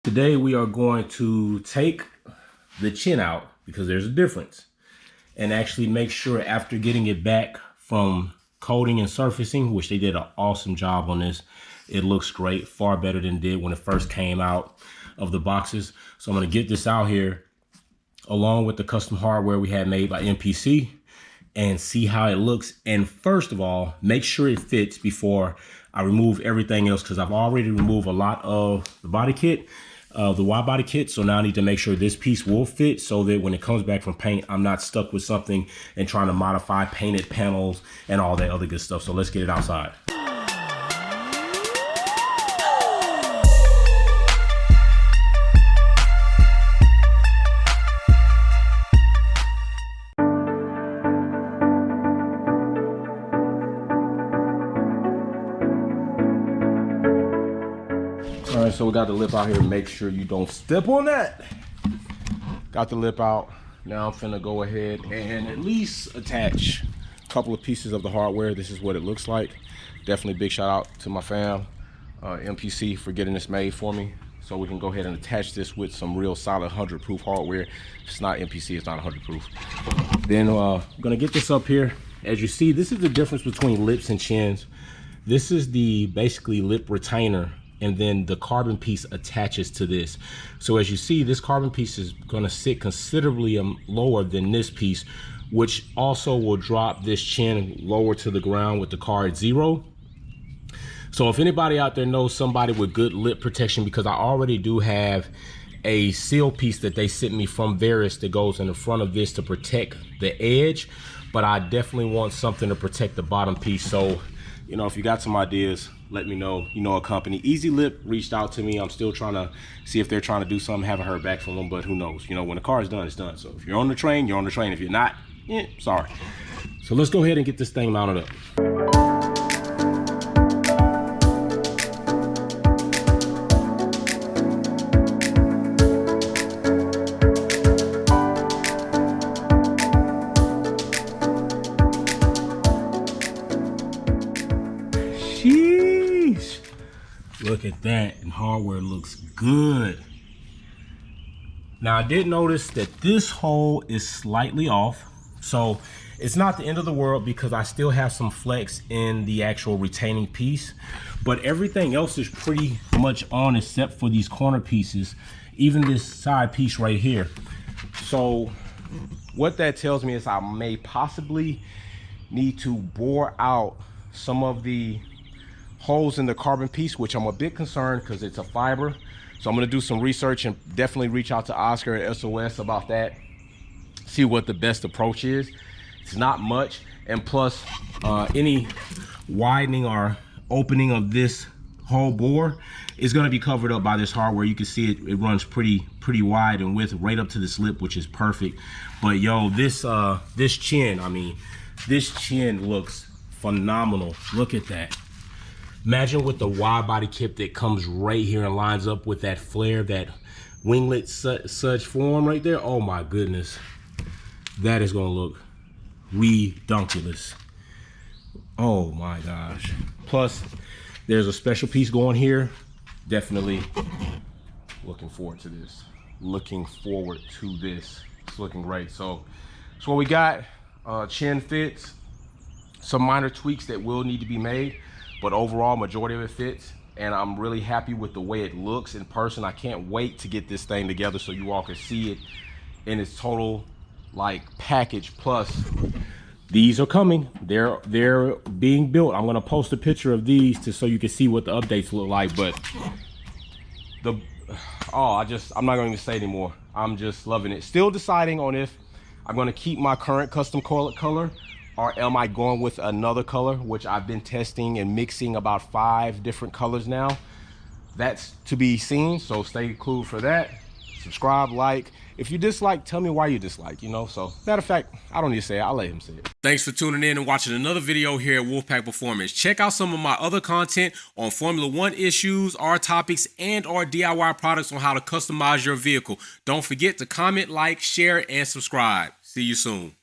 Today we are going to take the chin out because there's a difference, and actually make sure after getting it back from coating and surfacing, which they did an awesome job on this, it looks great, far better than it did when it first came out of the boxes. So I'm going to get this out here along with the custom hardware we had made by MPC and see how it looks. And first of all, make sure it fits before I remove everything else, because I've already removed a lot of the body kit, the wide body kit. So now I need to make sure this piece will fit so that when it comes back from paint, I'm not stuck with something and trying to modify painted panels and all that other good stuff. So let's get it outside. All right, so we got the lip out here. Make sure you don't step on that. Got the lip out. Now I'm finna go ahead and at least attach a couple of pieces of the hardware. This is what it looks like. Definitely big shout out to my fam, MPC, for getting this made for me. So we can go ahead and attach this with some real solid 100 proof hardware. If it's not MPC, it's not 100 proof. Then I'm gonna get this up here. As you see, this is the difference between lips and chins. This is the basically lip retainer, and then the carbon piece attaches to this. So as you see, this carbon piece is gonna sit considerably lower than this piece, which also will drop this chin lower to the ground with the car at 0. So if anybody out there knows somebody with good lip protection, because I already do have a seal piece that they sent me from Varus that goes in the front of this to protect the edge, but I definitely want something to protect the bottom piece. So, you know, if you got some ideas, let me know. You know, a company, Easy Lip, reached out to me. I'm still trying to see if they're trying to do something. Haven't heard back from them, but who knows? You know, when the car is done, it's done. So if you're on the train, you're on the train. If you're not, sorry. So let's go ahead and get this thing mounted up. Sheesh. Look at that, and hardware looks good. Now I did notice that this hole is slightly off, so it's not the end of the world because I still have some flex in the actual retaining piece, but everything else is pretty much on except for these corner pieces, even this side piece right here. So what that tells me is I may possibly need to bore out some of the holes in the carbon piece, which I'm a bit concerned because it's a fiber. So I'm going to do some research and definitely reach out to Oscar at SOS about that, see what the best approach is. It's not much, and plus any widening or opening of this whole bore is going to be covered up by this hardware. You can see it runs pretty wide and width right up to this lip, which is perfect. But yo, this chin, I mean, this chin looks phenomenal. Look at that. Imagine with the wide body kit that comes right here and lines up with that flare, that winglet such form right there. Oh my goodness, that is gonna look redonkulous. Oh my gosh. Plus there's a special piece going here. Definitely looking forward to this. It's looking great. So that's what we got. Chin fits, some minor tweaks that will need to be made, but overall majority of it fits, and I'm really happy with the way it looks in person. I can't wait to get this thing together so you all can see it in its total like package. Plus these are coming, they're being built. I'm gonna post a picture of these so you can see what the updates look like. But I'm not going to say anymore. I'm just loving it. Still deciding on if I'm going to keep my current custom color, or am I going with another color, which I've been testing and mixing about 5 different colors now. That's to be seen, so stay clued for that. Subscribe, like. If you dislike, tell me why you dislike, you know. So matter of fact, I don't need to say it, I'll let him say it. Thanks for tuning in and watching another video here at Wolfpack Performance. Check out some of my other content on Formula One issues, our topics, and our DIY products on how to customize your vehicle. Don't forget to comment, like, share, and subscribe. See you soon.